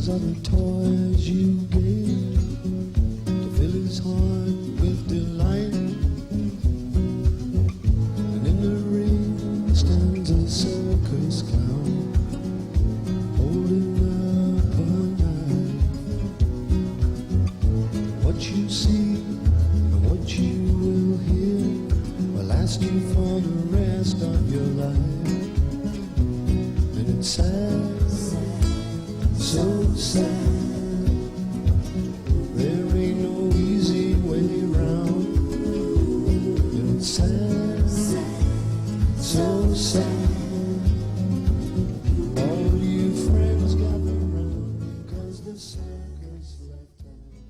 These are the toys you gave to fill his heart with delight. And in the ring stands a circus clown holding up a knife. What you see and what you will hear will last you for the rest of your life. And it's sad, so sad. There ain't no easy way round. And it's sad, so sad. All you friends gather round, 'cause the circus left town.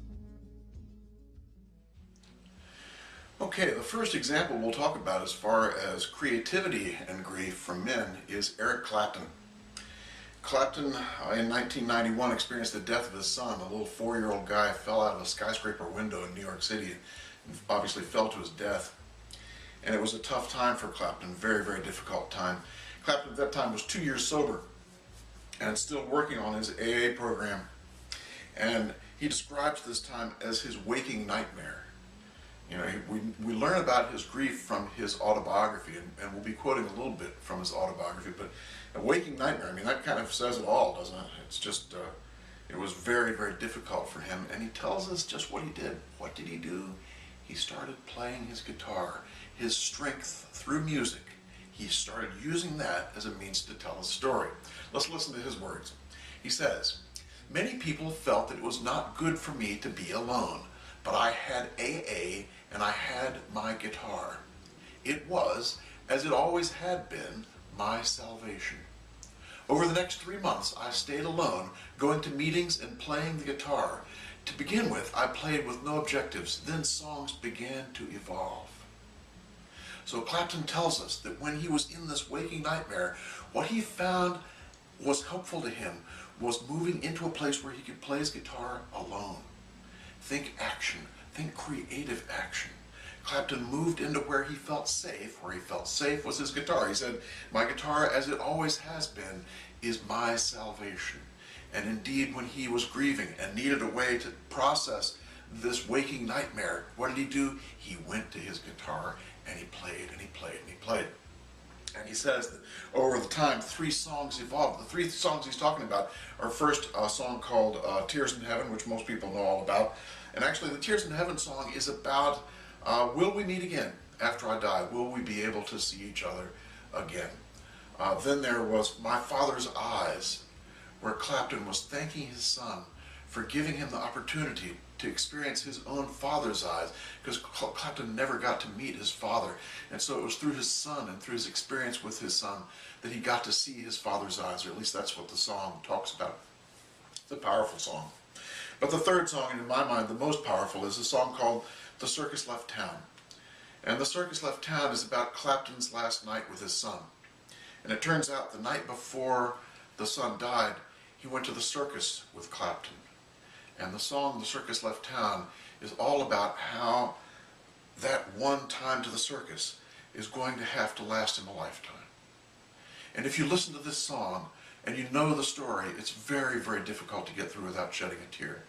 Okay, the first example we'll talk about as far as creativity and grief from men is Eric Clapton. Clapton, in 1991, experienced the death of his son. A little 4-year-old guy fell out of a skyscraper window in New York City and obviously fell to his death. And it was a tough time for Clapton, very, very difficult time. Clapton at that time was 2 years sober and still working on his AA program. And he describes this time as his waking nightmare. You know, we learn about his grief from his autobiography, and we'll be quoting a little bit from his autobiography, but a waking nightmare, I mean, that kind of says it all, doesn't it? It's just, it was very, very difficult for him, and he tells us just what he did. What did he do? He started playing his guitar, his strength through music. He started using that as a means to tell a story. Let's listen to his words. He says, "Many people felt that it was not good for me to be alone, but I had AA and I had my guitar. It was, as it always had been, my salvation. Over the next 3 months, I stayed alone, going to meetings and playing the guitar. To begin with, I played with no objectives. Then songs began to evolve." So Clapton tells us that when he was in this waking nightmare, what he found was helpful to him was moving into a place where he could play his guitar alone. Think action, think creative action. Clapton moved into where he felt safe. Where he felt safe was his guitar. He said, "My guitar, as it always has been, is my salvation." And indeed, when he was grieving and needed a way to process this waking nightmare, what did he do? He went to his guitar and he played and he played and he played. And he says that over the time, 3 songs evolved. The 3 songs he's talking about are first a song called Tears in Heaven, which most people know all about. And actually, the Tears in Heaven song is about, will we meet again after I die? Will we be able to see each other again? Then there was My Father's Eyes, where Clapton was thanking his son for giving him the opportunity to experience his own father's eyes, because Clapton never got to meet his father. And so it was through his son and through his experience with his son that he got to see his father's eyes, or at least that's what the song talks about. It's a powerful song. But the third song, and in my mind the most powerful, is a song called The Circus Left Town. And The Circus Left Town is about Clapton's last night with his son. And it turns out the night before the son died, he went to the circus with Clapton. And the song, The Circus Left Town, is all about how that one time to the circus is going to have to last him a lifetime. And if you listen to this song and you know the story, it's very, very difficult to get through without shedding a tear.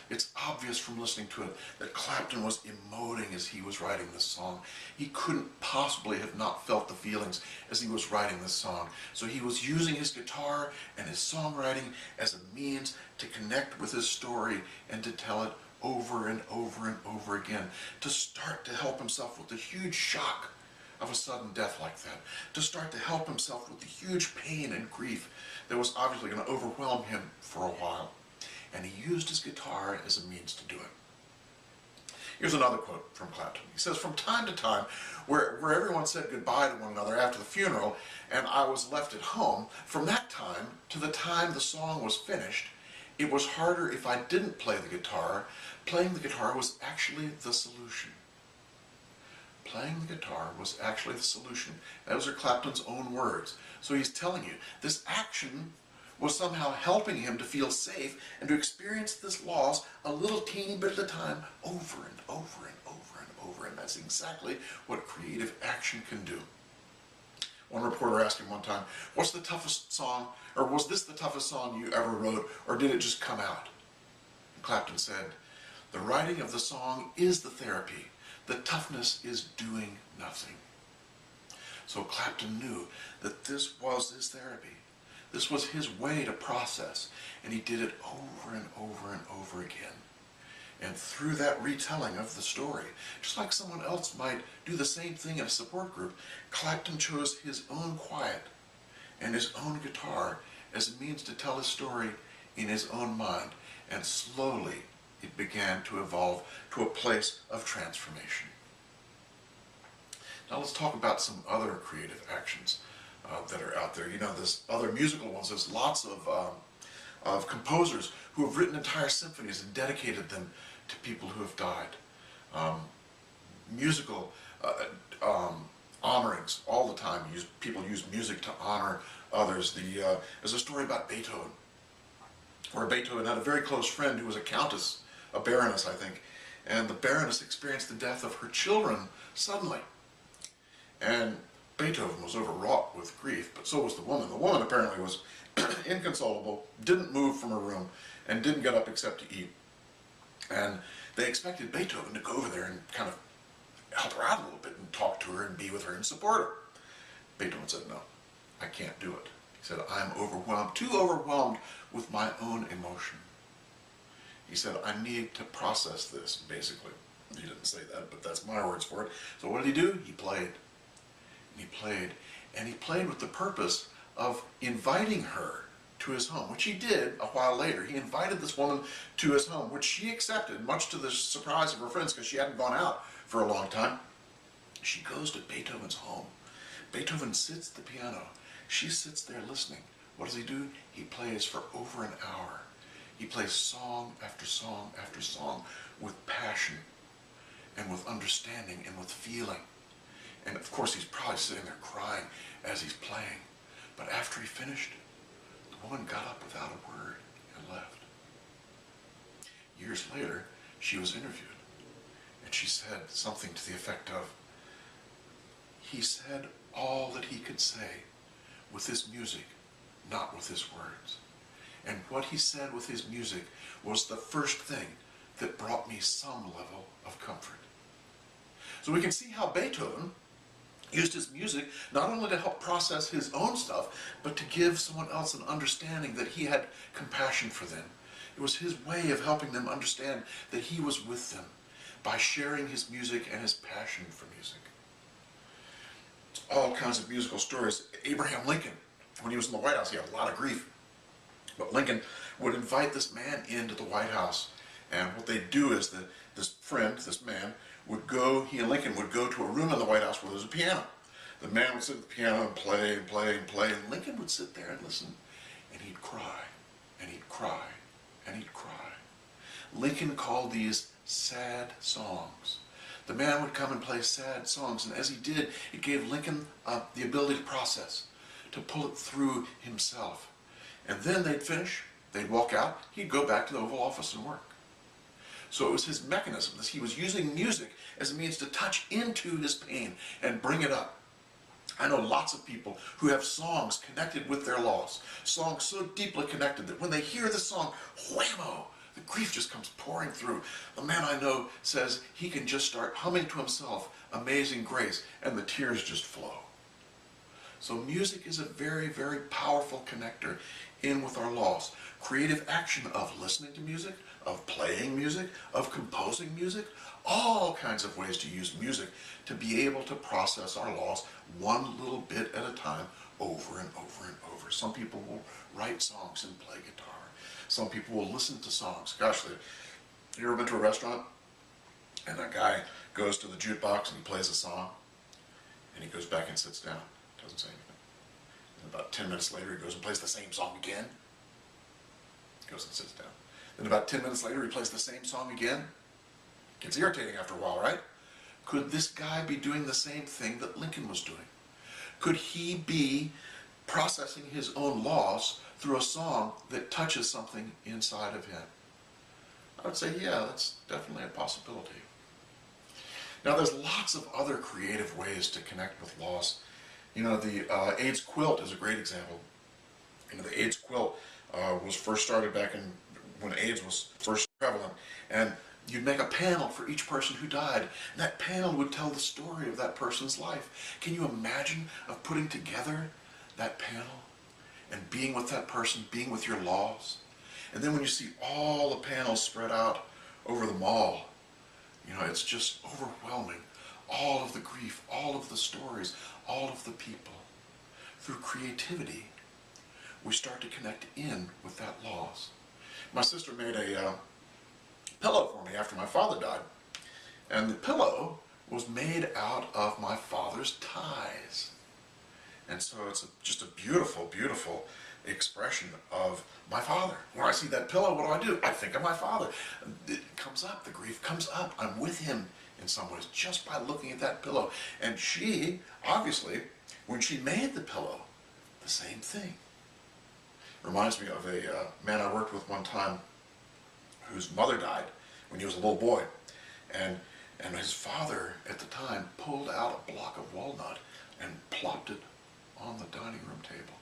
It's obvious from listening to it that Clapton was emoting as he was writing this song. He couldn't possibly have not felt the feelings as he was writing this song. So he was using his guitar and his songwriting as a means to connect with his story and to tell it over and over and over again, to start to help himself with the huge shock of a sudden death like that, to start to help himself with the huge pain and grief that was obviously going to overwhelm him for a while. And he used his guitar as a means to do it. Here's another quote from Clapton. He says, "From time to time, where everyone said goodbye to one another after the funeral, and I was left at home, from that time to the time the song was finished, it was harder if I didn't play the guitar. Playing the guitar was actually the solution." Playing the guitar was actually the solution. Those are Clapton's own words. So he's telling you, this action was somehow helping him to feel safe and to experience this loss a little teeny bit at a time, over and over and over and over. And that's exactly what creative action can do. One reporter asked him one time, what's the toughest song, or was this the toughest song you ever wrote, or did it just come out? And Clapton said, the writing of the song is the therapy. The toughness is doing nothing. So Clapton knew that this was his therapy. This was his way to process, and he did it over and over and over again. And through that retelling of the story, just like someone else might do the same thing in a support group, Clapton chose his own quiet and his own guitar as a means to tell his story in his own mind, and slowly it began to evolve to a place of transformation. Now let's talk about some other creative actions that are out there. You know, there's other musical ones. There's lots of composers who have written entire symphonies and dedicated them to people who have died. Musical honorings all the time. People use music to honor others. There's a story about Beethoven, where Beethoven had a very close friend who was a countess, a baroness, I think, and the baroness experienced the death of her children suddenly. And Beethoven was overwrought with grief, but so was the woman. The woman apparently was inconsolable, didn't move from her room, and didn't get up except to eat. And they expected Beethoven to go over there and kind of help her out a little bit and talk to her and be with her and support her. Beethoven said, no, I can't do it. He said, I'm overwhelmed, too overwhelmed with my own emotion. He said, I need to process this, basically. He didn't say that, but that's my words for it. So what did he do? He played. And he played. And he played with the purpose of inviting her to his home, which he did a while later. He invited this woman to his home, which she accepted, much to the surprise of her friends, because she hadn't gone out for a long time. She goes to Beethoven's home. Beethoven sits at the piano. She sits there listening. What does he do? He plays for over an hour. He plays song after song after song with passion and with understanding and with feeling. And of course he's probably sitting there crying as he's playing. But after he finished, the woman got up without a word and left. Years later, she was interviewed, and she said something to the effect of, he said all that he could say with his music, not with his words. And what he said with his music was the first thing that brought me some level of comfort. So we can see how Beethoven used his music not only to help process his own stuff, but to give someone else an understanding that he had compassion for them. It was his way of helping them understand that he was with them by sharing his music and his passion for music. All kinds of musical stories. Abraham Lincoln, when he was in the White House, he had a lot of grief. But Lincoln would invite this man into the White House. And what they'd do is that this man, would go, he and Lincoln would go to a room in the White House where there was a piano. The man would sit at the piano and play and play and play, and Lincoln would sit there and listen, and he'd cry, and he'd cry, and he'd cry. Lincoln called these sad songs. The man would come and play sad songs, and as he did, it gave Lincoln the ability to process, to pull it through himself. And then they'd finish, they'd walk out, he'd go back to the Oval Office and work. So it was his mechanism, that he was using music as a means to touch into his pain and bring it up. I know lots of people who have songs connected with their loss, songs so deeply connected that when they hear the song, whammo, the grief just comes pouring through. The man I know says he can just start humming to himself Amazing Grace, and the tears just flow. So music is a very, very powerful connector in with our loss. Creative action of listening to music, of playing music, of composing music, all kinds of ways to use music to be able to process our loss one little bit at a time, over and over and over. Some people will write songs and play guitar. Some people will listen to songs. Gosh, you ever been to a restaurant and a guy goes to the jukebox and he plays a song and he goes back and sits down, doesn't say anything. And about 10 minutes later he goes and plays the same song again, goes and sits down. Then about 10 minutes later he plays the same song again. Gets irritating after a while, right? Could this guy be doing the same thing that Lincoln was doing? Could he be processing his own loss through a song that touches something inside of him? I would say, yeah, that's definitely a possibility. Now, there's lots of other creative ways to connect with loss. You know, the AIDS quilt is a great example. You know, the AIDS quilt was first started back in when AIDS was first prevalent, and you'd make a panel for each person who died, and that panel would tell the story of that person's life. Can you imagine of putting together that panel and being with that person, being with your loss? And then when you see all the panels spread out over the mall, you know, it's just overwhelming. All of the grief, all of the stories, all of the people. Through creativity, we start to connect in with that loss. My sister made a pillow for me after my father died. And the pillow was made out of my father's ties. And so it's just a beautiful, beautiful expression of my father. When I see that pillow, what do? I think of my father. It comes up, the grief comes up. I'm with him in some ways just by looking at that pillow. And she, obviously, when she made the pillow, the same thing. Reminds me of a man I worked with one time whose mother died when he was a little boy. And his father, at the time, pulled out a block of walnut and plopped it on the dining room table.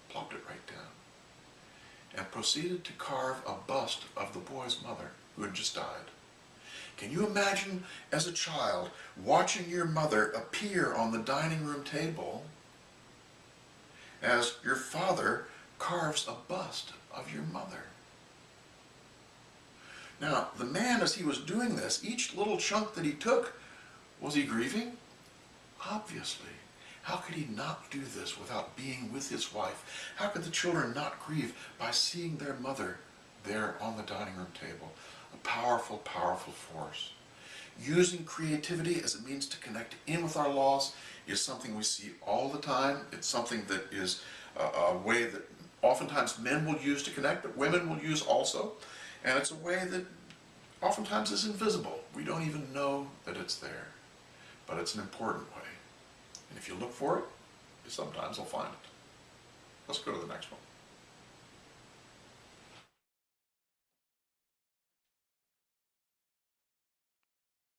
Plopped it right down. And proceeded to carve a bust of the boy's mother who had just died. Can you imagine, as a child, watching your mother appear on the dining room table as your father carves a bust of your mother? Now, the man, as he was doing this, each little chunk that he took, was he grieving? Obviously. How could he not do this without being with his wife? How could the children not grieve by seeing their mother there on the dining room table? A powerful, powerful force. Using creativity as a means to connect in with our loss is something we see all the time. It's something that is a way that oftentimes men will use to connect, but women will use also. And it's a way that oftentimes is invisible. We don't even know that it's there. But it's an important way. And if you look for it, you sometimes will find it. Let's go to the next one.